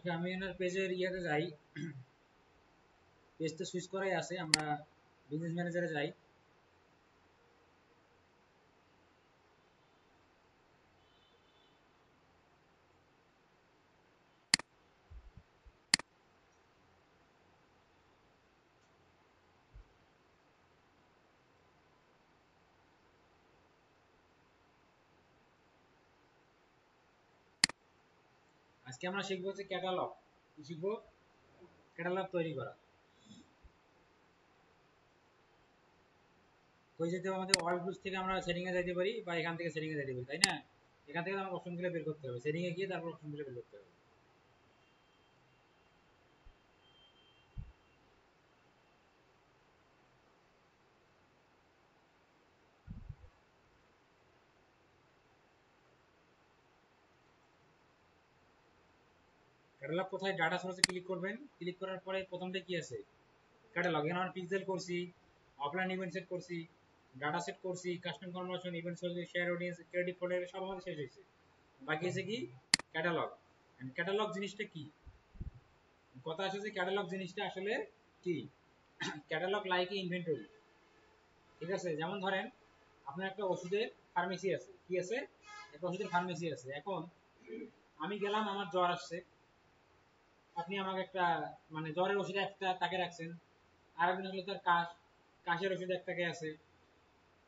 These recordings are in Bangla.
ওকে, আমি এনার পেজের ইয়াতে যাই, পেজ তো সুইচ করাই আছে, আমরা বিজনেস ম্যানেজারে যাই। আজকে আমরা শিখবো হচ্ছে ক্যাটালগ। কি শিখবো? ক্যাটালগ তৈরি করা। কই যেতে হবে? আমাদের অল গ্রুপস থেকে আমরা সেটিং এ যাইতে পারি, বা এখান থেকে সেটিং এ যাইতে পারি, তাই না? এখান থেকে আমার অপশনগুলো বের করতে হবে, সেটিং এ গিয়ে তারপর অপশনগুলো বের করতে হবে। ক্যাটালগ কোথায়? ডাটা সোর্সে ক্লিক করবেন, ক্লিক করার পরে প্রথমটা কি আছে? ক্যাটালগ। এখানে আমরা পিক্সেল করছি, অফলাইন ইভেন্ট সেট করছি, ডাটা সেট করছি, custom conversion, event source, share audience, credit folder, সব আমাদের শেষ হয়েছে। বাকি আছে কি? ক্যাটালগ। ক্যাটালগ জিনিসটা কি? কথা আছে যে ক্যাটালগ জিনিসটা আসলে কি? Catalogue like inventory. ঠিক আছে, যেমন ধরেন আপনার একটা ওষুধের ফার্মেসি আছে, কি আছে? একটা ওষুধের ফার্মেসি আছে। এখন আমি গেলাম, আমার জ্বর আসছে, আপনি আমাকে একটা মানে জ্বরের ওষুধ একটা তাকে রাখছেন, আর একজন হলো তার কাশের ওষুধ এক টাকায় আছে,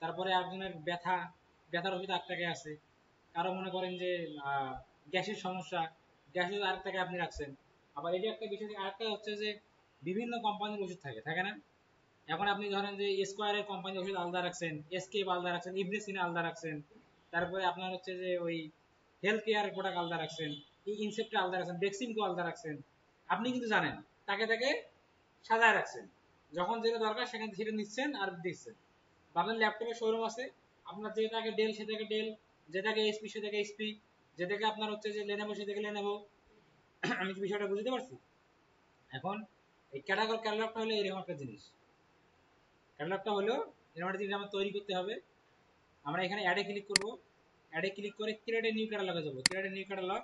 তারপরে একজনের ব্যথার ওষুধ 8 টাকায় আছে, কারো মনে করেন যে গ্যাসের সমস্যা, গ্যাসের আরেক টাকায় আপনি রাখছেন। আবার এটা একটা বিষয়, আরেকটা হচ্ছে যে বিভিন্ন কোম্পানির ওষুধ থাকে, থাকে না? এখন আপনি ধরেন যে স্কোয়ারের কোম্পানির ওষুধ আলাদা রাখছেন, এসকেপ আলাদা রাখছেন, ইভরেসিন আলাদা রাখছেন, তারপরে আপনার হচ্ছে যে ওই হেলথ কেয়ার প্রোডাক্ট আলাদা রাখছেন, ইনসেপ্টা আলাদা রাখছেন, ভ্যাকসিনকো আলাদা রাখছেন। আপনি কিন্তু জানেন, তাকে তাকে সাজায় রাখছেন, যখন যেটা দরকার সেখান থেকে সেটা নিচ্ছেন আর দিচ্ছেন। আপনার ল্যাপটপের শোরুম আছে, আপনার যেটাকে ডেল সেটাকে ডেল, যেটাকে এইচপি সেটাকে এইচপি, যেটাকে আপনার হচ্ছে যে লেনোভো সেটাকে লেনোভো। আমি কি বিষয়টা বুঝতে পারছি? এখন এই ক্যাটালগটা হলো এরকম একটা জিনিস। ক্যাটালগটা হলো এরকম একটা জিনিস আমার তৈরি করতে হবে। আমরা এখানে অ্যাডে ক্লিক করব, অ্যাডে ক্লিক করে ক্রিয়েট এ নিউ ক্যাটালগে যাব, ক্রিয়েট এ নিউ ক্যাটালগ।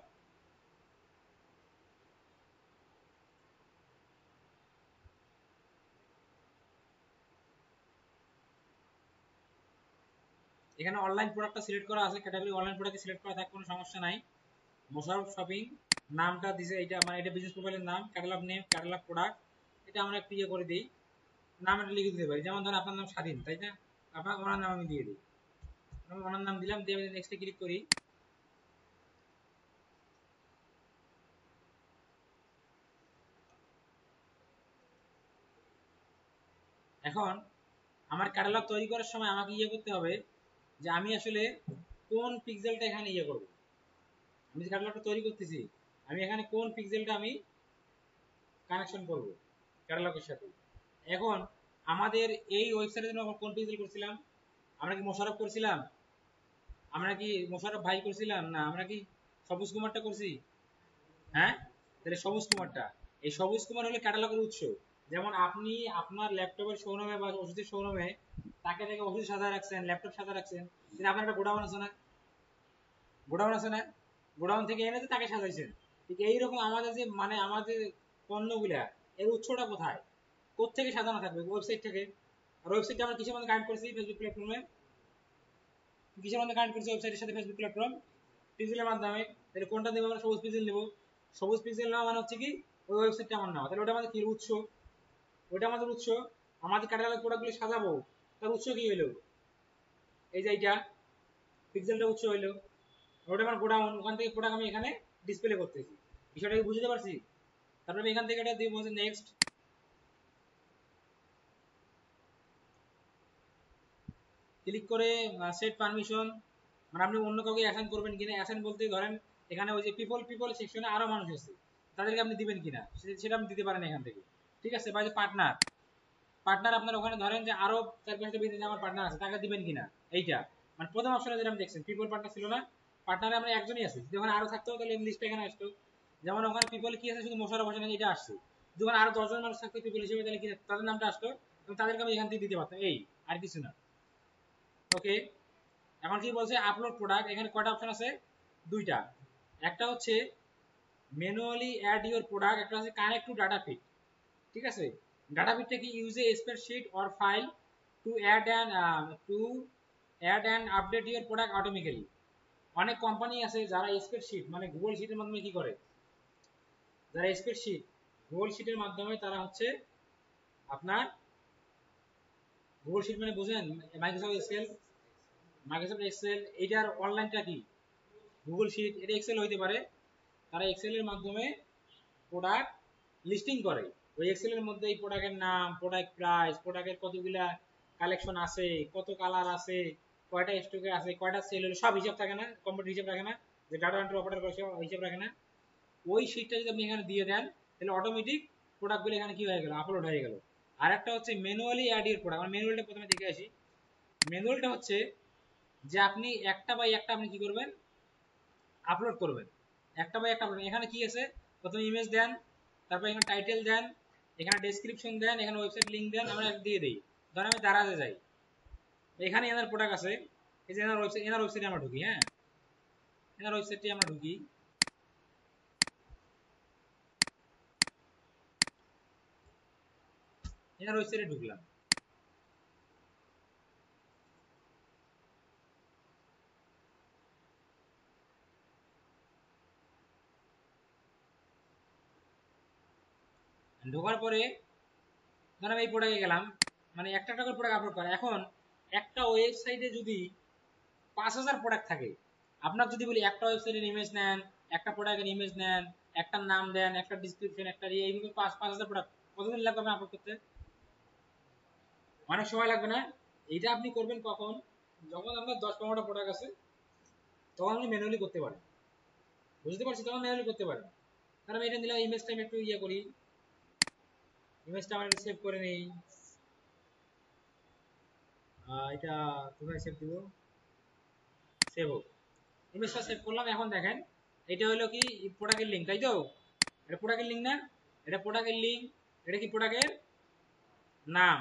এখানে অনলাইন প্রোডাক্টটা সিলেক্ট করা আছে, ক্যাটাগরি অনলাইন প্রোডাক্ট সিলেক্ট করা থাকে, কোনো সমস্যা নাই। মোশারফ শপিং নামটা দিছে, এটা মানে এটা বিজনেস প্রোফাইলের নাম, ক্যাটালগ নেম, ক্যাটালগ প্রোডাক্ট, এটা আমরা একটু ইয়ে করে দিই, নাম এটা লিখে দিতে পারি। যেমন ধরেন আপনার নাম স্বাধীন, তাই না? আপনার ওনার নাম আমি দিয়ে দিই, আমি ওনার নাম দিলাম, দিয়ে নেক্সটে ক্লিক করি। এখন আমার ক্যাটালগ তৈরি করার সময় আমাকে ইয়ে করতে হবে যে আমি আসলে কোন পিক্সেলটা এখানে ইয়ে করব। আমি যে ক্যাটালগটা তৈরি করতেছি, আমি এখানে কোন পিক্সেলটা আমি কানেকশন করব ক্যাটালগের সাথে। এখন আমাদের এই ওয়েবসাইটের জন্য আমরা কোন পিক্সেল করছিলাম? আমরা কি মোশাররফ করছিলাম? আমরা কি মোশাররফ ভাই করছিলাম? না, আমরা কি সবুজ কুমারটা করছি? হ্যাঁ, তাহলে সবুজ কুমারটা, এই সবুজ কুমার হলো ক্যাটালগের উৎস। যেমন আপনি আপনার ল্যাপটপের শোরুমে বা ওষুধের শোরুমে তাকে থেকে ওষুধ সাজা রাখছেন, ল্যাপটপ সাজা রাখছেন, কিন্তু আপনার একটা গোডাউন আছে না? গোডাউন আছে না? গোডাউন থেকে এনে তো তাকে সাজাইছেন। ঠিক এইরকম আমাদের যে মানে আমাদের পণ্যগুলা, এর উৎসটা কোথায়? কোথেকে সাজানো থাকবে? ওয়েবসাইট থেকে। আর ওয়েবসাইটটা আমরা কিসের মধ্যে কানেক্ট করছি? ফেসবুক প্ল্যাটফর্মে। কিসের মধ্যে কানেক্ট করছি ওয়েবসাইটের সাথে? ফেসবুক প্ল্যাটফর্ম, পিক্সেলের মাধ্যমে। তাহলে কোনটা দেবো? আমরা সবুজ পিক্সেল নেবো। সবুজ পিক্সেল নেওয়া মানে হচ্ছে কি ওই ওয়েবসাইটটা আমার নেওয়া, তাহলে ওটা আমাদের কি উৎস? ওটা আমাদের উৎস। আমাদের ক্যাটালগ প্রোডাক্টগুলো সাজাবো, তার উৎস কি হইলো? এই যে এইটা পিক্সেলটা উৎস হইলো, ওটা আমার গোডাউন, ওখান থেকে প্রোডাক্ট আমি এখানে ডিসপ্লে করতেছি। বিষয়টা কি বুঝতে পারছি? তারপরে আমি এখান থেকে এটা দিব নেক্সট, ক্লিক করে সেট পারমিশন, মানে আপনি অন্য কাউকে অ্যাসাইন করবেন কিনা। অ্যাসাইন বলতে ধরেন এখানে ওই যে পিপল সেকশনে আরো মানুষ আছে, তাদেরকে আপনি দিবেন কিনা সেটা আপনি দিতে পারেন এখান থেকে। ঠিক আছে, বা যে পার্টনার, পার্টনার আপনার ওখানে ধরেন যে আরো 4-5টা বিজনেস আমার পার্টনার আছে, তাকে দিবেন কিনা। এইটা মানে প্রথম অপশনে যেটা আপনি দেখছেন পিপল পার্টনার ছিল না, পার্টনারে আমরা একজনই আছি, যদি ওখানে আরো থাকতো তাহলে লিস্টটা এখানে আসতো। যেমন ওখানে পিপল কি আছে, শুধু মোশাররফ হোসেন এটা আসছে। যদি ওখানে আরো 10জন মানুষ থাকতো পিপল হিসেবে, তাহলে কি তাদের নামটা আসতো, এবং তাদেরকে আমি এখান থেকে দিতে পারতাম। এই আর কিছু না। ওকে, এখন কি বলছে আপলোড প্রোডাক্ট, এখানে কয়টা অপশন আছে? দুইটা। একটা হচ্ছে ম্যানুয়ালি অ্যাড ইওর প্রোডাক্ট, একটা আছে কানেক্ট টু ডাটা ফিট। ঠিক আছে, ডাটা ফিটটা কি, use a spreadsheet or file to add and update your product automatically. অনেক কোম্পানি আছে যারা স্প্রেডশিট মানে গুগল শিটের মাধ্যমে কি করে, যারা স্প্রেডশিট গুগল শিটের মাধ্যমে তারা হচ্ছে আপনার, গুগল শিট মানে বুঝেন মাইক্রোসফট এক্সেল, মাইক্রোসফট এক্সেল এটার অনলাইনটা কি গুগল শিট, এটা এক্সেল হইতে পারে। তারা এক্সেলের মাধ্যমে প্রোডাক্ট লিস্টিং করে, ওই এক্সেলের মধ্যে এই প্রোডাক্টের নাম, প্রোডাক্ট প্রাইস, প্রোডাক্টের কতগুলা কালেকশন আছে, কত কালার আছে, কয়টা স্টকে আছে, কয়টা সেল হলো, সব হিসাব থাকে না, কম্পিউটার হিসাব রাখে না, যে ডাটা এন্ট্রি অপারেটর করে হিসাব রাখে না। ওই শিটটা যদি আপনি এখানে দিয়ে দেন তাহলে অটোমেটিক প্রোডাক্টগুলো এখানে কি হয়ে গেল, আপলোড হয়ে গেল। আর একটা হচ্ছে ম্যানুয়ালি অ্যাড এর প্রোডাক্ট, আমরা ম্যানুয়ালটা প্রথমে দেখে আসি। ম্যানুয়ালটা হচ্ছে যে আপনি একটা বাই একটা আপনি কি করবেন, আপলোড করবেন, একটা বাই একটা আপলোড। এখানে কি আছে, প্রথমে ইমেজ দেন, তারপর এখানে টাইটেল দেন, এখানে ডেসক্রিপশন দেন, এখানে ওয়েবসাইট লিংক দেন, আমরা দিয়ে দিই। ধরেন আমি দারাজে যাই, এখানে এনার প্রোডাক্ট আছে, এই যে এনার ওয়েবসাইটে আমরা ঢুকি, হ্যাঁ এনার ওয়েবসাইটে আমরা ঢুকি, এনার ওয়েবসাইটে ঢুকলাম। ঢোকার পরে ধরেন আমি এই প্রোডাক্টে গেলাম, মানে একটা একটা করে প্রোডাক্ট আপলোড করা। এখন একটা ওয়েবসাইটে যদি 5000 প্রোডাক্ট থাকে, আপনার যদি বলি একটা ওয়েবসাইটের ইমেজ নেন, একটা প্রোডাক্টের ইমেজ নেন, একটা নাম দেন, একটা ডিসক্রিপশন, একটা এইভাবে 5000 প্রোডাক্ট, কতদিন লাগবে আপনি আপলোড করতে? অনেক সময় লাগবে না? এইটা আপনি করবেন কখন, যখন আপনার 10-15টা প্রোডাক্ট আছে তখন আপনি ম্যানুয়ালি করতে পারেন, বুঝতে পারছি, তখন ম্যানুয়ালি করতে পারেন। কারণ আমি এটা নিলাম, ইমেজটা আমি একটু ইয়ে করি, ইমেজটা আমার একটু সেভ করে নেই, এটা কোথায় সেভ দিব, সেভ হোক, ইমেজটা সেভ করলাম। এখন দেখেন এটা হলো কি প্রোডাক্টের লিঙ্ক, তাই তো, এটা প্রোডাক্টের লিঙ্ক না, এটা প্রোডাক্টের লিঙ্ক, এটা কি প্রোডাক্টের নাম,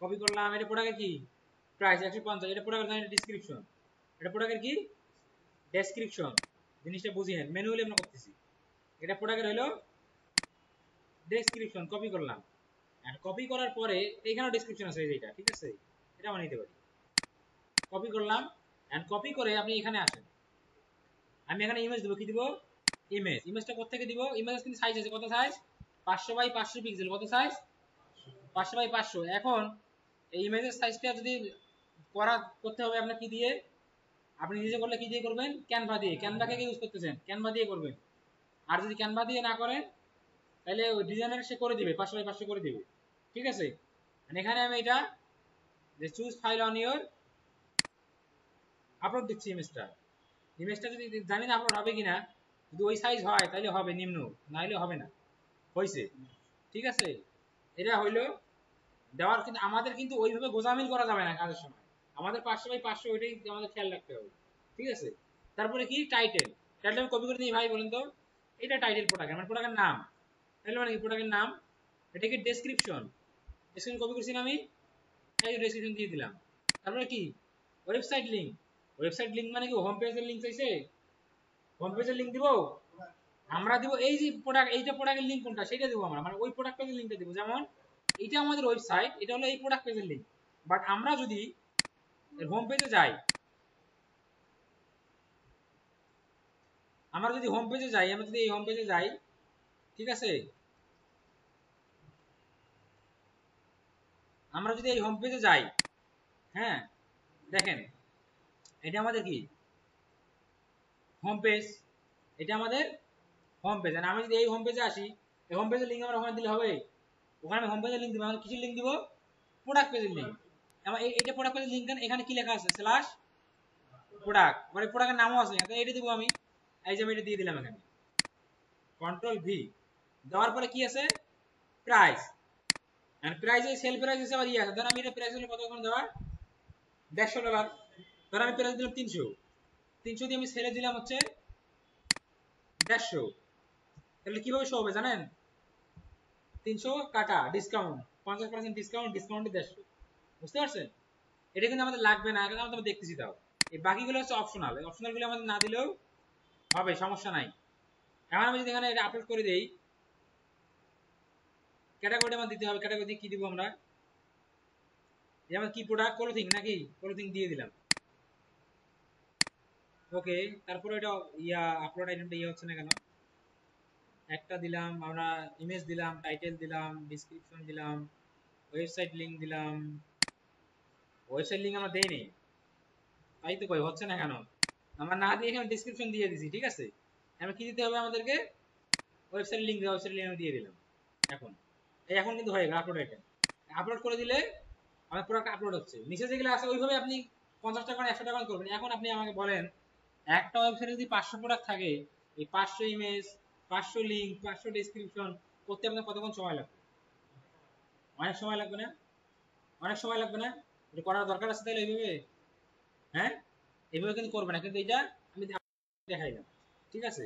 কপি করলাম, এটা প্রোডাক্টের কি প্রাইস 150, এটা প্রোডাক্টের ডেসক্রিপশন, এটা প্রোডাক্টের কি ডেসক্রিপশন, জিনিসটা বুঝিয়ে নেন, ম্যানুয়ালি আমরা করতেছি। এটা প্রোডাক্টের হলো ডেসক্রিপশন, কপি করলাম। আর কপি করার পরে এইখানেও ডেসক্রিপশন আছে, এইটা ঠিক আছে, এটা আমরা নিতে পারি, কপি করলাম। এন্ড কপি করে আপনি এখানে আসেন, আমি এখানে ইমেজ দেবো, কি দিব, ইমেজ, ইমেজটা কোথা থেকে দিব, ইমেজ কিন্তু সাইজ আছে, কত সাইজ, 500 বাই 500 পিক্সেল, কত সাইজ, 500 বাই 500। এখন এই ইমেজের সাইজটা যদি করতে হবে আপনার কি দিয়ে, আপনি নিজে করলে কি দিয়ে করবেন, ক্যানভা দিয়ে, ক্যানভাকে কি ইউজ করতেছেন, ক্যানভা দিয়ে করবেন। আর যদি ক্যানভা দিয়ে না করেন তাহলে ওই ডিজাইনার সে করে দিবে, 500 বাই 500 করে দিবে, ঠিক আছে। এখানে আমি এটা যে choose file on your upload দিচ্ছি ইমেজটা, ইমেজটা যদি জানি না আপলোড হবে কিনা, যদি ওই সাইজ হয় তাহলে হবে, নিম্ন না হলে হবে না, হয়েছে, ঠিক আছে। এটা হইলো দেওয়ার, কিন্তু আমাদের কিন্তু ওইভাবে গোজামিল করা যাবে না কাজের সময়, আমাদের 500 বাই 500 ওইটাই আমাদের খেয়াল রাখতে হবে, ঠিক আছে। তারপরে কি টাইটেল, টাইটেল আমি কপি করে দিই, ভাই বলেন তো, এটা টাইটেল প্রোডাক্ট, মানে প্রোডাক্টের নাম, তাহলে মানে কি প্রোডাক্টের নাম, এটা কি ডেসক্রিপশন, ডেসক্রিপশন কপি করছি না আমি, এই ডেসক্রিপশন দিয়ে দিলাম। তারপরে কি ওয়েবসাইট লিংক, ওয়েবসাইট লিংক মানে কি হোম পেজের লিংক চাইছে, হোম পেজের লিংক দিব, আমরা দিব এই যে প্রোডাক্ট, এইটা প্রোডাক্টের লিংক কোনটা সেটা দিব আমরা, মানে ওই প্রোডাক্ট পেজের লিংকটা দিব। যেমন এটা আমাদের ওয়েবসাইট, এটা হলো এই প্রোডাক্ট পেজের লিংক, বাট আমরা যদি হোম পেজে যাই, আমরা যদি হোম পেজে যাই, আমরা যদি এই হোম পেজে যাই, ঠিক আছে, আমরা যদি এই হোম পেজে যাই, হ্যাঁ দেখেন এটা আমাদের কি হোম পেজ, এটা আমাদের হোম পেজ। আর আমি যদি এই হোম পেজে আসি, এই হোম পেজের লিংক আমরা ওখানে দিলে হবে, ওখানে আমি হোম পেজের লিংক দিব, আমি কিসের লিংক দিব, প্রোডাক্ট পেজের লিংক। আমার এইটা প্রোডাক্ট পেজের লিংক দেন, এখানে কি লেখা আছে, স্ল্যাশ প্রোডাক্ট, মানে প্রোডাক্টের নামও আছে, এটা দিব আমি, এই যে আমি এটা দিয়ে দিলাম এখানে, কন্ট্রোল ভি দেওয়ার পরে কি আছে, প্রাইস, এন্ড প্রাইসে সেল প্রাইস হিসেবে ইয়ে আছে, ধর আমি এটা প্রাইস হলো কত ওখানে দেওয়ার $150, ধর আমি প্রাইস দিলাম 300, 300 দিয়ে আমি সেলে দিলাম হচ্ছে 150, তাহলে কিভাবে শো হবে জানেন, 300 কাটা ডিসকাউন্ট, 50% ডিসকাউন্ট, ডিসকাউন্টে 150, বুঝতে পারছেন। এটা কিন্তু আমাদের লাগবে না, এটা আমরা দেখতেছি। তাও এই বাকিগুলো হচ্ছে অপশনাল, এই অপশনাল গুলো আমাদের না দিলেও হবে, সমস্যা নাই। এখন আমি যদি এখানে এটা আপলোড করে দেই, ক্যাটাগরি আমার দিতে হবে, ক্যাটাগরি কি দিব আমরা, যেমন কি প্রোডাক্ট, ক্লোথিং নাকি, ক্লোথিং দিয়ে দিলাম। ওকে, তারপরে এটা আপলোড আইটেমটা হচ্ছে না কেন, একটা দিলাম আমরা, ইমেজ দিলাম, টাইটেল দিলাম, ডেসক্রিপশন দিলাম, ওয়েবসাইট লিংক দিলাম। ওয়েবসাইট লিংক আমরা দেইনি, তাই তো কই হচ্ছে না কেন, আমরা না দিয়ে এখানে ডেসক্রিপশন দিয়ে দিছি, ঠিক আছে। এখন কি দিতে হবে আমাদেরকে, ওয়েবসাইট লিংক, ওয়েবসাইট লিংক দিয়ে দিলাম। এখন কিন্তু হয়ে গেল আপলোড আইটেম। আপলোড করে দিলে আমার প্রোডাক্ট আপলোড হচ্ছে, নিচে যেগুলো আছে ওইভাবে আপনি 50 টাকা 100 টাকা করবেন। এখন আপনি আমাকে বলেন, একটা ওয়েবসাইটে যদি 500 প্রোডাক্ট থাকে, এই 500 ইমেজ, 500 লিংক, 500 ডেসক্রিপশন করতে আপনার কতক্ষণ সময় লাগবে? অনেক সময় লাগবে না? অনেক সময় লাগবে না? এটা করার দরকার আছে তাহলে এইভাবে? হ্যাঁ, এইভাবে কিন্তু করবে না, কিন্তু এটা আমি দেখাইলাম, ঠিক আছে।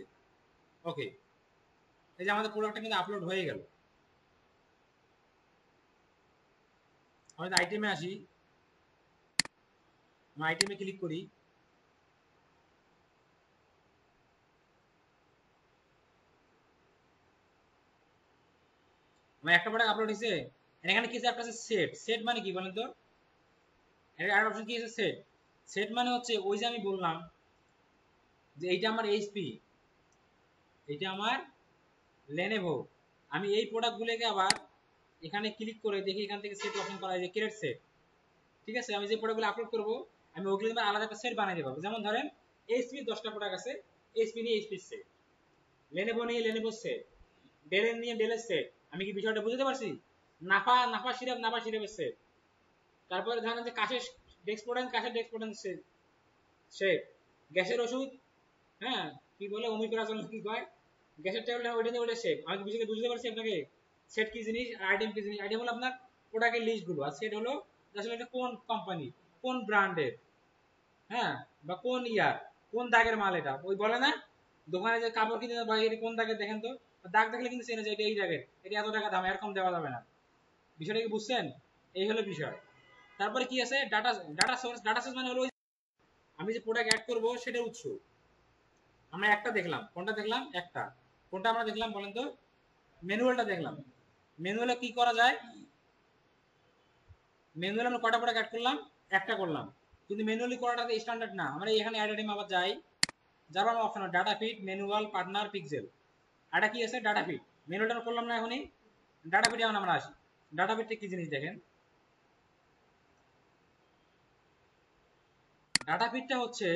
ওকে, এই যে আমাদের প্রোডাক্টটা কিন্তু আপলোড হয়ে গেল। আমাদের আইটেমে আসি, আমি আইটেমে ক্লিক করি, আমার একটা প্রোডাক্ট আপলোড হয়েছে। এখানে কিছু একটা আছে সেট। সেট মানে কি বলেন তো? এর আর অপশন কি আছে? সেট। সেট মানে হচ্ছে ওই যে আমি বললাম যে এইটা আমার এইচপি, এইটা আমার লেনোভো, আমি এই প্রোডাক্টগুলোকে আবার এখানে ক্লিক করে দেখি এখান থেকে সেট অপশন করা যায়, ক্রিয়েট সেট, ঠিক আছে। আমি যে প্রোডাক্টগুলো আপলোড করব, আমি ওগুলো আলাদা একটা সেট বানাই দেবো। যেমন ধরেন এইচপি 10টা প্রোডাক্ট আছে, এইচপি নিয়ে এইচপি সেট, লেনোভো নিয়ে লেনোভো সেট, ডেলের নিয়ে ডেলের সেট। আমি কি বিষয়টা বুঝতে পারছি? Nafa Nafa syrup Nafa সিরাপের set. তারপরে ধরেন যে কাশের ডেক্সপোডেন্ট কাশের ডেক্সপোডেন্ট সেট, গ্যাসের ওষুধ, হ্যাঁ কি বলে অমিপ্রাজল কি কয়, গ্যাসের ট্যাবলেট, ওইটা দিয়ে ওইটা সেট। আমি কি বিষয়টা বুঝতে পারছি আপনাকে? সেট কি জিনিস, আইটেম কি জিনিস? আইটেম হলো আপনার প্রোডাক্টের লিস্ট গুলো, আর সেট হলো আসলে এটা কোন কোম্পানি, কোন ব্র্যান্ডের, হ্যাঁ, বা কোন ইয়ার, কোন দাগের মাল। এটা ওই বলে না দোকানে যে কাপড় কিনে ভাই এটা কোন দাগের দেখেন তো, দাগ দেখলে কিন্তু চেনে যায় এটা এই দাগের, এটা এত টাকা দাম, এরকম দেওয়া যাবে না। বিষয়টা কি বুঝছেন? এই হলো বিষয়। তারপরে কি আছে, data, data source. Data source মানে হলো আমি যে প্রোডাক্ট অ্যাড করব সেটার উৎস। আমরা একটা দেখলাম, কোনটা দেখলাম? একটা। কোনটা আমরা দেখলাম বলেন তো? ম্যানুয়ালটা দেখলাম। ম্যানুয়ালে কি করা যায়? ম্যানুয়ালে আমরা কয়টা প্রোডাক্ট অ্যাড করলাম? একটা করলাম। কিন্তু ম্যানুয়ালি করাটা স্ট্যান্ডার্ড না। আমরা এখানে অ্যাড আইটেম আবার যাই, যার আমার option data feed, manual, partner, pixel. এটা কি আছে? Data fit. ম্যানুয়ালটা করলাম না এখনই, ডাটা ফিটে এখন আমরা আসি। ডাটা ফিটে কি জিনিস দেখেন, ডাটা ফিটটা হচ্ছে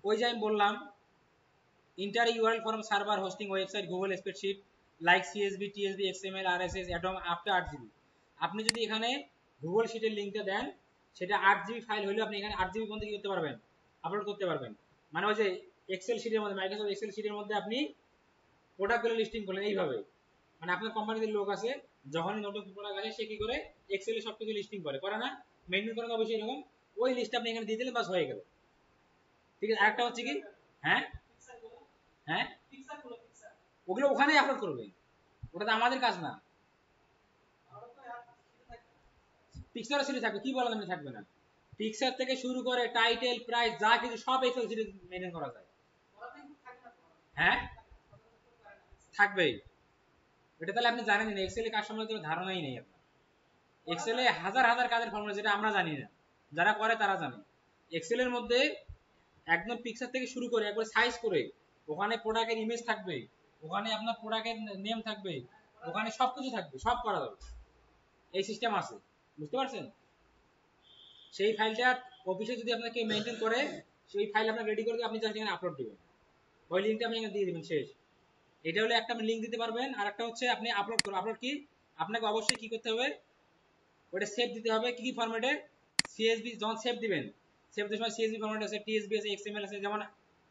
ওই যে আমি বললাম enter URL form server hosting website Google spreadsheet like CSV TSV XML RSS Atom up to 8 GB. আপনি যদি এখানে গুগল শিটের লিঙ্কটা দেন, সেটা 8 জিবি ফাইল হলে আপনি এখানে 8 জিবি পর্যন্ত কি করতে পারবেন? আপলোড করতে পারবেন। মানে ওই যে এক্সেল শিটের মধ্যে, মাইক্রোসফট এক্সেল শিটের মধ্যে আপনি প্রোডাক্টগুলো লিস্টিং করলেন এইভাবে। মানে আপনার কোম্পানিতে লোক আছে, যখনই নতুন প্রোডাক্ট আসে সে কি করে এক্সেলে সবকিছু লিস্টিং করে না, মেনটেন করে না অবশ্যই এরকম। ওই লিস্ট আপনি এখানে দিয়ে দিলেন, বাস হয়ে গেল, ঠিক আছে। আরেকটা হচ্ছে কি, হ্যাঁ হ্যাঁ, ওগুলো ওখানেই আপলোড করবে, ওটা তো আমাদের কাজ না। পিকচার সিরিজ থাকবে, কি বলেন আপনি থাকবে না? পিকচার থেকে শুরু করে টাইটেল, প্রাইস, যা কিছু সব এক্সেল সিরিজ মেনটেন করা যায়। হ্যাঁ, থাকবেই। এটা তাহলে আপনি জানেন না, এক্সেলে কাজ সম্বন্ধে কোনো ধারণাই নেই আপনার। এক্সেলে হাজার হাজার কাজের ফর্মুলা যেটা আমরা জানি না, যারা করে তারা জানে। এক্সেলের মধ্যে একদম পিকচার থেকে শুরু করে একবার সাইজ করে, ওখানে প্রোডাক্টের ইমেজ থাকবে, ওখানে আপনার প্রোডাক্টের নেম থাকবে, ওখানে সবকিছু থাকবে, সব করা যাবে, এই সিস্টেম আছে, বুঝতে পারছেন? সেই ফাইলটা অফিসে যদি আপনাকে মেনটেন করে, সেই ফাইল আপনাকে রেডি করে আপনি জাস্ট এখানে আপলোড দিবেন, ওই লিঙ্কটা আপনি এখানে দিয়ে দিবেন, শেষ। এটা হলে একটা আপনি লিঙ্ক দিতে পারবেন, আর একটা হচ্ছে আপনি আপলোড করবেন। আপলোড কি, আপনাকে অবশ্যই কি করতে হবে, ওটা সেভ দিতে হবে। কি কি ফরম্যাটে? সিএসভি, যখন সেভ দিবেন, সেভ দেওয়ার সময় সিএসভি ফরম্যাট আছে, টিএসভি আছে, এক্সএমএল আছে। যেমন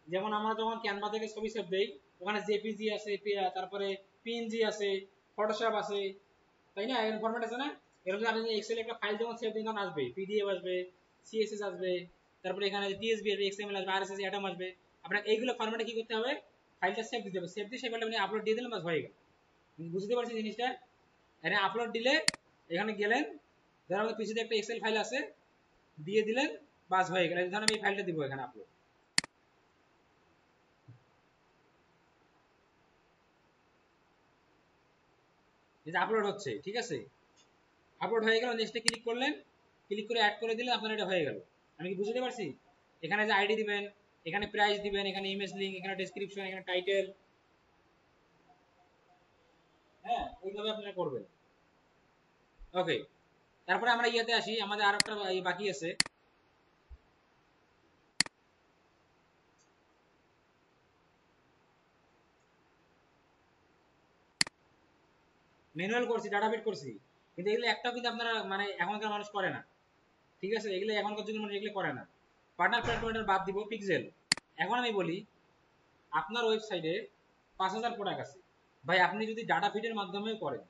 যেমন আমরা যখন ক্যানভা থেকে ছবি সেভ দেই, ওখানে জেপিজি আছে, তারপরে পিএনজি আছে, ফটোশপ আছে, তাই না? এর ফরম্যাট আছে না? এরকম আপনি এক্সেল একটা ফাইল যখন সেভ দিন তখন আসবে পিডিএফ আসবে, সিএসএস আসবে, তারপরে এখানে টিএসভি আসবে, এক্সএমএল আসবে, আরএসএস অ্যাটম আসবে। আপনাকে এইগুলো ফরম্যাটে কি করতে হবে? ফাইলটা সেভ দিতে হবে। সেভ দিয়ে সেই ফাইলটা আপনি আপলোড দিয়ে দিলেন, বাস হয়ে গেল। বুঝতে পারছেন জিনিসটা? এখানে আপলোড দিলে, এখানে গেলেন, ধর আমাদের পিসিতে একটা এক্সেল ফাইল আছে, দিয়ে দিলেন, বাস হয়ে গেল। ধরুন আমি এই ফাইলটা দিব এখানে আপলোড, এই যে আপলোড হচ্ছে, ঠিক আছে, আপলোড হয়ে গেল, নেক্সটে ক্লিক করলেন, ক্লিক করে অ্যাড করে দিলে আপনার এটা হয়ে গেল। আমি কি বুঝতে পারছি? এখানে যে আইডি দিবেন, এখানে প্রাইস দিবেন, এখানে ইমেজ লিংক, এখানে ডেসক্রিপশন, এখানে টাইটেল, হ্যাঁ এইভাবে আপনারা করবেন। ওকে, তারপরে আমরা ইয়াতে আসি, আমাদের আর একটা বাকি আছে, ম্যানুয়াল করছি, ডাটা ফিট করছি, কিন্তু এগুলো একটাও কিন্তু আপনারা মানে এখনকার মানুষ করে না, ঠিক আছে, এগুলো এখনকার যুগের মানুষ এগুলো করে না। পার্টনার প্ল্যাটফর্মের বাদ দিব, পিক্সেল। এখন আমি বলি আপনার ওয়েবসাইটে 5,000 প্রোডাক্ট আছে, ভাই আপনি যদি ডাটা ফিটের মাধ্যমে করেন,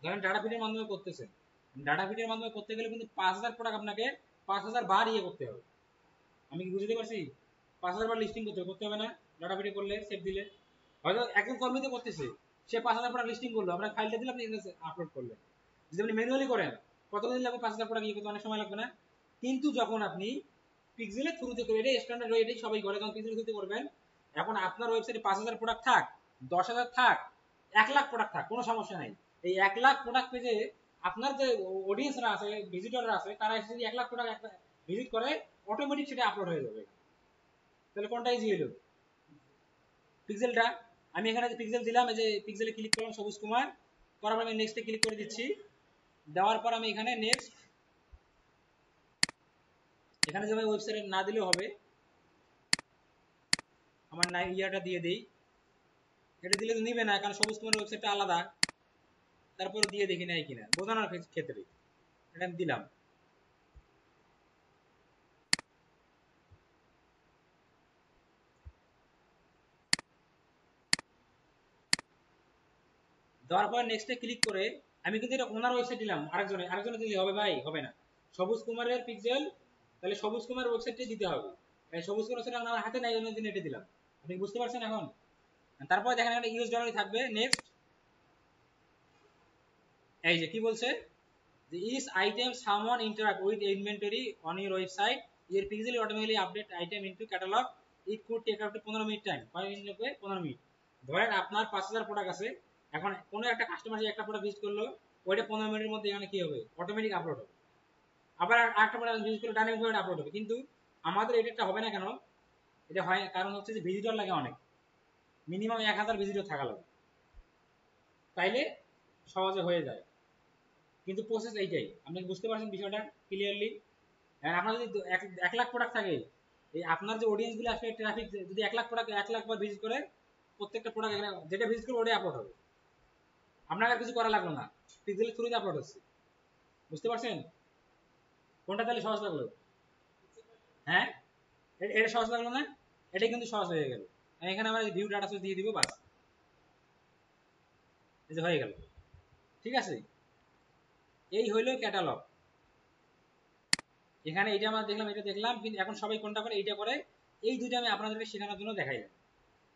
ধরেন ডাটা ফিটের মাধ্যমে করতেছেন, ডাটা ফিটের মাধ্যমে করতে গেলে কিন্তু 5,000 প্রোডাক্ট আপনাকে 5,000 বার ইয়ে করতে হবে। আমি কি বুঝতে পারছি? 5,000 বার লিস্টিং করতে হবে না? ডাটা ফিটে করলে, সেভ দিলে, হয়তো একজন কর্মীতে করতেছে, সে 5,000 প্রোডাক্ট লিস্টিং করলো, আপনার ফাইলটা দিলে আপনি আপলোড করলেন। যদি আপনি ম্যানুয়ালি করেন, কতদিন লাগবে? 5,000 প্রোডাক্ট ইয়ে করতে অনেক সময় লাগবে না? কিন্তু যখন আপনি পিক্সেলের থ্রুতে করবেন, এটাই স্ট্যান্ডার্ড ওয়ে, এটাই সবাই করে, যখন পিক্সেলের থ্রুতে করবেন, এখন আপনার ওয়েবসাইটে 5,000 প্রোডাক্ট থাক, 10,000 থাক, 1,00,000 প্রোডাক্ট থাক, কোনো সমস্যা নাই। এই 1,00,000 প্রোডাক্ট পেজে আপনার যে অডিয়েন্সরা আছে, ভিজিটররা আছে, তারা এসে যদি 1,00,000 প্রোডাক্ট ভিজিট করে, অটোমেটিক সেটা আপলোড হয়ে যাবে। তাহলে কোনটা ইজি হলো? পিক্সেলটা। আমি এখানে যে পিক্সেল দিলাম, এই যে পিক্সেলে ক্লিক করলাম, সবুজ কুমার, করার পর আমি নেক্সটে ক্লিক করে দিচ্ছি, দেওয়ার পর আমি এখানে নেক্সট, এখানে যে আমি ওয়েবসাইটে না দিলেও হবে, আমার না ইয়াটা দিয়ে দেই, এটা দিলে তো নিবে না, কারণ সবুজ কুমারের ওয়েবসাইটটা আলাদা, তারপরে দিয়ে দেখি নাই কিনা বোঝানোর ক্ষেত্রে এটা আমি দিলাম। দেওয়ার পর নেক্সটে ক্লিক করে আমি কিন্তু এটা ওনার ওয়েবসাইট দিলাম, আরেকজনে দিলে হবে ভাই? হবে না। সবুজ কুমারের পিক্সেল, তাহলে সবুজ কুমার ওয়েবসাইটে দিতে হবে। সবুজ কুমার ওয়েবসাইট আমার হাতে নাই, জন্য এটা দিলাম। আপনি বুঝতে পারছেন এখন? তারপরে দেখেন এখানে ইউএস ডলারই থাকবে। নেক্সট, এই যে কি বলছে, the each item someone interact with inventory on your website, your pixel automatically update item into catalog, it could take up to 15 minute time. কয় মিনিট লাগবে? 15 মিনিট। ধরেন আপনার 5,000 প্রোডাক্ট আছে, এখন কোনো একটা কাস্টমার যে একটা প্রোডাক্ট ভিজিট করলো, ওইটা 15 মিনিটের মধ্যে এখানে কি হবে? অটোমেটিক আপলোড হবে। আবার আরেকটা প্রোডাক্ট ভিজিট করলে ডাইনামিক ভাবে আপলোড হবে। কিন্তু আমাদের এটা হবে না কেন? এটা হয় কারণ হচ্ছে যে ভিজিটর লাগে অনেক, মিনিমাম 1,000 ভিজিটর থাকা লাগে, তাইলে সহজে হয়ে যায়। কিন্তু প্রসেস এইটাই, আপনি বুঝতে পারছেন বিষয়টা ক্লিয়ারলি? আপনার যদি 1,00,000 প্রোডাক্ট থাকে, এই আপনার যে অডিয়েন্স গুলো আসলে ট্রাফিক, যদি 1,00,000 প্রোডাক্ট 1,00,000 বার ভিজিট করে, প্রত্যেকটা প্রোডাক্ট এখানে যেটা ভিজিট করবে ওটাই আপলোড হবে, আপনার আর কিছু করা লাগলো না, পিক্সেলের থ্রুতে আপলোড হচ্ছে। বুঝতে পারছেন কোনটা তাহলে সহজ লাগলো? হ্যাঁ, এটা সহজ লাগলো না? এটা কিন্তু সহজ হয়ে গেল। এখানে আমরা ভিউ ডাটা সোর্স দিয়ে দিব, বাস, এই যে হয়ে গেল। ঠিক আছে, এই হইলো ক্যাটালগ। এখানে এইটা আমরা দেখলাম, এটা দেখলাম, কিন্তু এখন সবাই কোনটা করে? এইটা করে। এই দুইটা আমি আপনাদেরকে শেখানোর জন্য দেখাইলাম।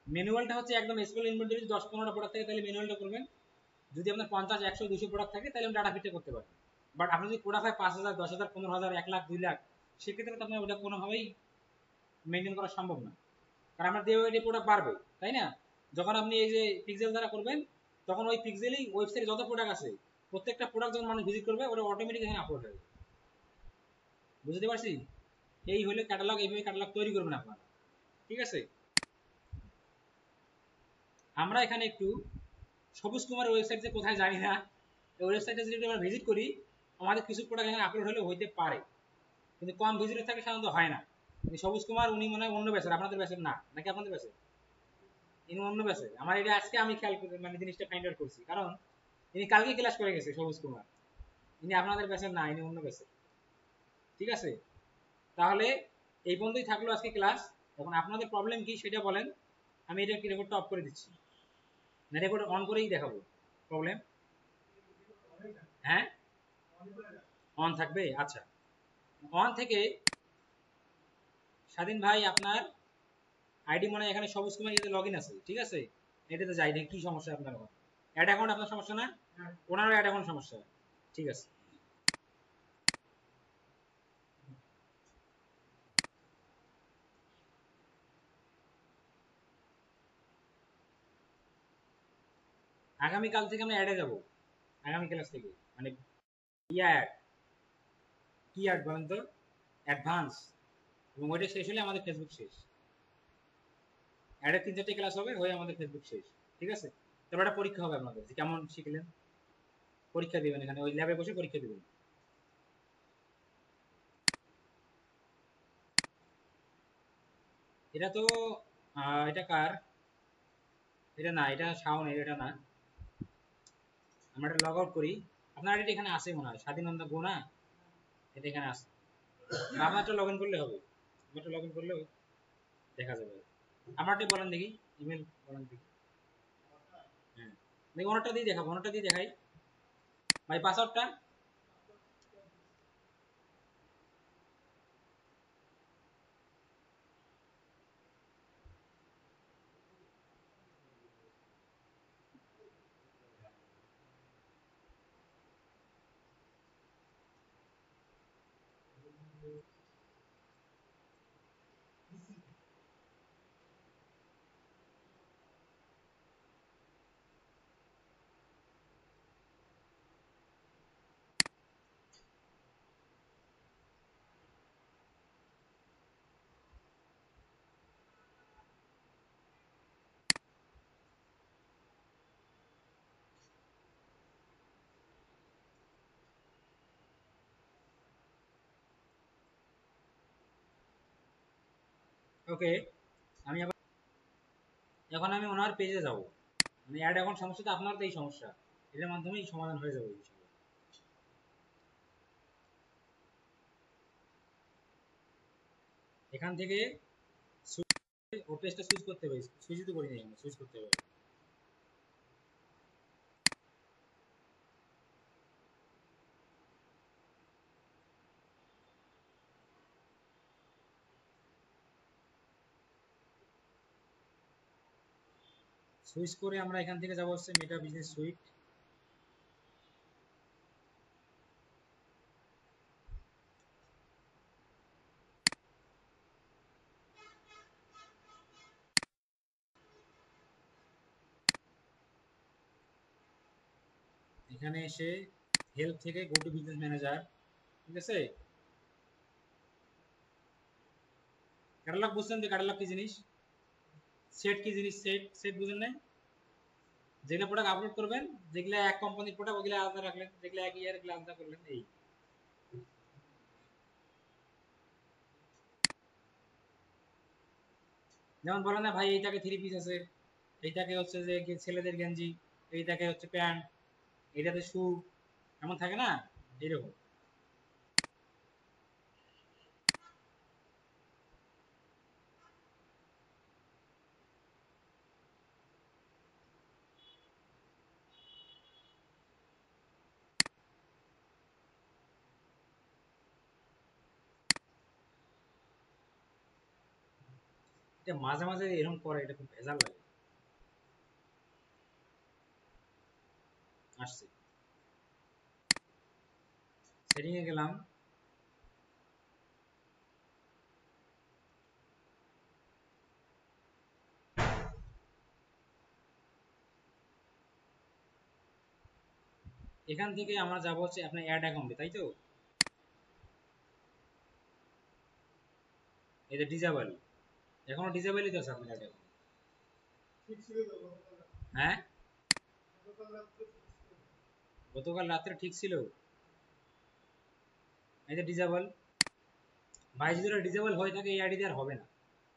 ম্যানুয়ালটা হচ্ছে একদম স্মল ইনভেন্টরি, 10-15টা প্রোডাক্ট থাকে তাহলে ম্যানুয়ালটা করবেন। যদি আপনার 50, 100, 200 প্রোডাক্ট থাকে তাহলে ডাটা ফিটে করতে পারবেন। বাট আপনার যদি প্রোডাক্ট হয় 5,000, 10,000, 15,000, 1,00,000, 2,00,000, সেক্ষেত্রে তো আপনার ওটা কোনোভাবেই মেনটেন করা সম্ভব না, কারণ আপনার দিয়ে প্রোডাক্ট বাড়বে, তাই না? যখন আপনি এই যে পিক্সেল দ্বারা করবেন, তখন ওই পিক্সেলেই ওয়েবসাইটে যত প্রোডাক্ট আছে, প্রত্যেকটা প্রোডাক্ট যখন মানুষ ভিজিট করবে, ওটা অটোমেটিক এখানে আপলোড হবে। বুঝতে পারছি? এই হলো ক্যাটালগ, এইভাবে ক্যাটালগ তৈরি করবেন আপনারা। ঠিক আছে, আমরা এখানে একটু সবুজ কুমারের ওয়েবসাইট যে কোথায় জানি না, এই ওয়েবসাইটে যদি আমরা ভিজিট করি, আমাদের কিছু প্রোডাক্ট এখানে আপলোড হলে হইতে পারে, কিন্তু কম ভিজিটর থাকে সাধারণত হয় না। সবুজ কুমার উনি মনে হয় অন্য ব্যাচের, আপনাদের ব্যাচের না নাকি? আপনাদের ব্যাচের? ইনি অন্য ব্যাচের। আমার এটা আজকে আমি খেয়াল করে মানে জিনিসটা ফাইন্ড আউট করছি, কারণ ইনি কালকে ক্লাস করে গেছে, সবুজ কুমার। ইনি আপনাদের ব্যাচের না, ইনি অন্য ব্যাচের। ঠিক আছে, তাহলে এই পর্যন্তই থাকলো আজকে ক্লাস। এখন আপনাদের প্রবলেম কি সেটা বলেন, আমি এটা কি রেকর্ডটা অফ করে দিচ্ছি, না রেকর্ড অন করেই দেখাবো? প্রবলেম? হ্যাঁ, অন থাকবে, আচ্ছা। অন থেকে স্বাধীন ভাই আপনার আইডি মনে হয় এখানে সবুজ কুমার ইয়েতে লগ ইন আছে, ঠিক আছে, এটাতে যাই দেখি কি সমস্যা আপনার। অ্যাড অ্যাকাউন্ট আপনার সমস্যা না? ওনারও অ্যাড অ্যাকাউন্ট সমস্যা, ঠিক আছে। আগামীকাল থেকে আমরা অ্যাডে যাব। আগামী ক্লাস থেকে, মানে অ্যাড কি অ্যাড বলেন তো, অ্যাডভান্স, এবং ওইটা শেষ হলে আমাদের ফেসবুক শেষ। অ্যাডের 3-4টে ক্লাস হবে, হয়ে আমাদের ফেসবুক শেষ। ঠিক আছে, তারপর একটা পরীক্ষা হবে আপনাদের, যে কেমন শিখলেন। পরীক্ষা দিবেন এখানে, ওই ল্যাবে বসে পরীক্ষা দিবেন। এটা তো এটা কার, এটা না, এটা শাওনের, এটা না। আমরা এটা লগ আউট করি। আপনার আইডি এখানে আছে মনে হয়, স্বাধীনন্দা গো না, এটা এখানে আছে। আপনার একটা লগ ইন করলে হবে, আপনারটা লগ ইন করলেও দেখা যাবে। আমারটা বলেন দেখি, ইমেল বলেন দেখি। হ্যাঁ দেখি, ওনারটা দিয়ে দেখাবো, ওনারটা দিয়ে দেখাই ভাই, পাসওয়ার্ডটা। ওকে, আমি আবার এখন আমি ওনার পেজে যাব, মানে অ্যাড এখন সমস্যা তো আপনার, তো এই সমস্যা এটার মাধ্যমেই সমাধান হয়ে যাবে ইনশাআল্লাহ। এখান থেকে ও পেজটা সুইচ করতে হবে, সুইচ তো করি না, এখানে সুইচ করতে হবে। সুইচ করে আমরা এখান থেকে যাব হচ্ছে মেটা বিজনেস সুইট। এখানে এসে হেল্প থেকে গো টু বিজনেস ম্যানেজার, ঠিক আছে। ক্যাটালগ বুঝছেন, যে ক্যাটালগ কি জিনিস, সেট কি জিনিস, সেট সেট বুঝেন না। যেগুলো প্রোডাক্ট আপলোড করবেন, যেগুলো এক কোম্পানির প্রোডাক্ট ওগুলো আলাদা রাখলেন, যেগুলো এক ইয়ার এগুলো আলাদা করলেন, এই। যেমন বলেন না ভাই, এইটাকে থ্রি পিস আছে, এইটাকে হচ্ছে যে ছেলেদের গেঞ্জি, এইটাকে হচ্ছে প্যান্ট, এইটাতে শু, এমন থাকে না, এইরকম। এটা মাঝে মাঝে এরকম করে, এটা খুব ভেজাল লাগে। আসছে, সেটিং এ গেলাম। এখান থেকে আমরা যাবো হচ্ছে আপনার অ্যাড অ্যাকাউন্টে, তাই তো। এই যে ডিজেবল, এখনো ডিজেবলই তো আছে আপনার অ্যাড অ্যাকাউন্ট। হ্যাঁ, গতকাল রাত্রে ঠিক ছিল। এই যে ডিজেবল, ভাই যদি ডিজেবল হয়ে থাকে এই আইডি দিয়ে আর হবে না।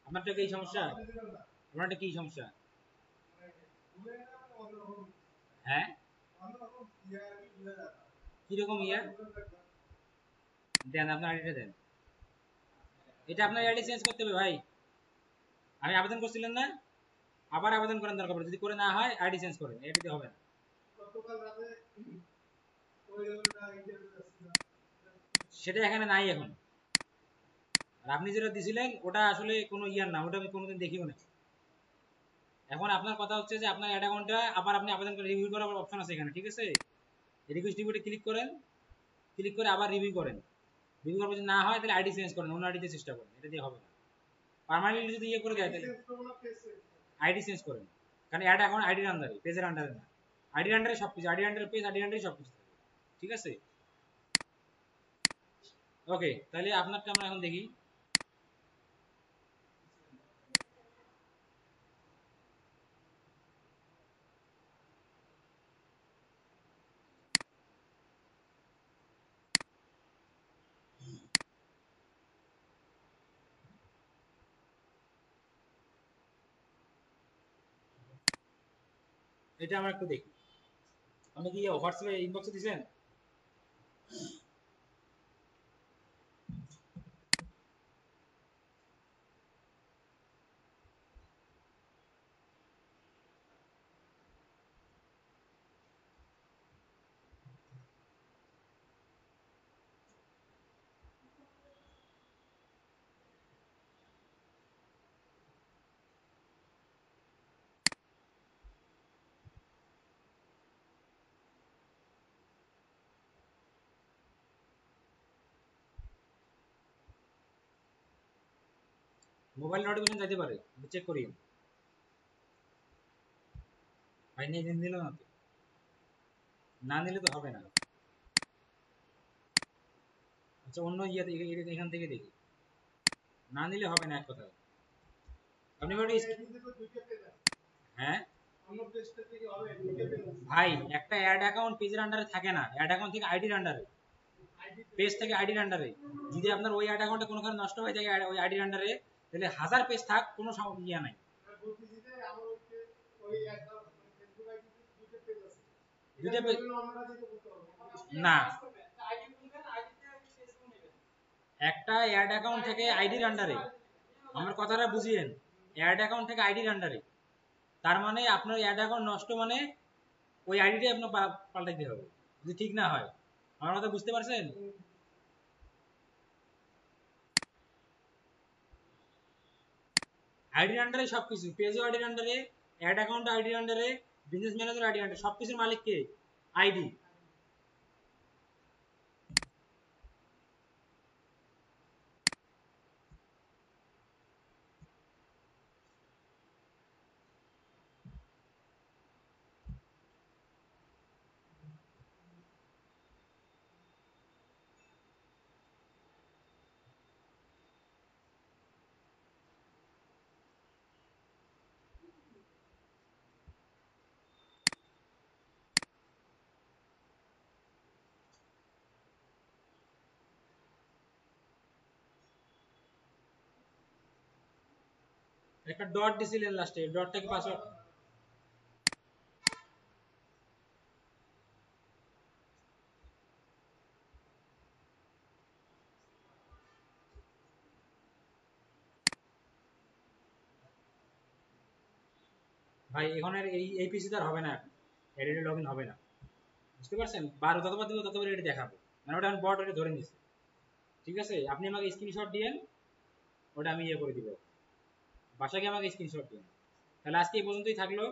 আপনারটা কি সমস্যা, আপনারটা কি সমস্যা? হ্যাঁ, কিরকম ইয়া, দেন আপনার আইডিটা দেন। এটা আপনার আইডি চেঞ্জ করতে হবে ভাই, আমি আবেদন করছিলেন না, আবার আবেদন করেন, দরকার পড়ে যদি করে না হয় আইডি চেঞ্জ করেন, এটাতে হবে না। সেটা এখানে নাই এখন, আর আপনি যেটা দিছিলেন ওটা আসলে কোনো ইয়ার না, ওটা আমি কোনোদিন দেখিও না। এখন আপনার কথা হচ্ছে যে আপনার অ্যাড অ্যাকাউন্টটা আবার আপনি আবেদন করে রিভিউ করার অপশন আছে এখানে, ঠিক আছে। রিকোয়েস্ট রিভিউতে ক্লিক করেন, ক্লিক করে আবার রিভিউ করেন, রিভিউ করার যদি না হয় তাহলে আইডি চেঞ্জ করেন, অন্য আইডিতে চেষ্টা করেন, এটা দিয়ে হবে না। পার্মানেন্টলি যদি ইয়ে করে দেয় তাহলে আইডি চেঞ্জ করেন, কারণ অ্যাড এখন আইডির আন্ডারে, পেজের আন্ডারে না। আইডির আন্ডারে সবকিছু, আইডির আন্ডারে পেজ, আইডির আন্ডারে সবকিছু থাকবে। ঠিক আছে, ওকে। তাহলে আপনারটা আমরা এখন দেখি। এটা আমরা একটু দেখি। আপনি কি হোয়াটসঅ্যাপে ইনবক্সে দিয়েছেন? মোবাইল নোটিফিকেশন যেতে পারে, চেক করি। ভাই নিয়ে দিল না তো, না নিলে তো হবে না। আচ্ছা অন্য ইয়ে এখান থেকে দেখি, না নিলে হবে না এক কথা। আপনি হ্যাঁ ভাই, একটা অ্যাড অ্যাকাউন্ট পেজের আন্ডারে থাকে না, অ্যাড অ্যাকাউন্ট থেকে আইডির আন্ডারে, পেজ থেকে আইডির আন্ডারে। যদি আপনার ওই অ্যাড অ্যাকাউন্টে কোনোখানে নষ্ট হয়ে যায় ওই আইডির আন্ডারে, তাহলে 1000 পেজ থাক, কোনো ইয়া নাই। দুইটা পেজ না, একটা অ্যাড অ্যাকাউন্ট থেকে আইডির আন্ডারে, আমার কথাটা বুঝিয়েন, অ্যাড অ্যাকাউন্ট থেকে আইডির আন্ডারে, তার মানে আপনার অ্যাড অ্যাকাউন্ট নষ্ট মানে ওই আইডিটাই আপনার পাল্টাইতে হবে যদি ঠিক না হয়। আমার কথা বুঝতে পারছেন? আইডির আন্ডারে সবকিছু, পেজও আইডির আন্ডারে, অ্যাড অ্যাকাউন্ট আইডির আন্ডারে, বিজনেস ম্যানেজার আইডির আন্ডারে, সবকিছুর মালিক কে? আইডি। একটা ডট দিছিলেন লাস্টে, ডটটা কি পাসওয়ার্ড? ভাই এখন এই পিসিতে আর হবে না, এডিটে লগইন হবে না, বুঝতে পারছেন? 12 যতবার দিব ততবার এটি দেখাবো, মানে ওটা বট এটা ধরে নিছে। ঠিক আছে, আপনি আমাকে স্ক্রিনশট দিয়েন, ওটা আমি ইয়ে করে দিব, বাসায় গিয়ে আমাকে স্ক্রিনশট দিন। তাহলে আজকে এই পর্যন্তই থাকলো।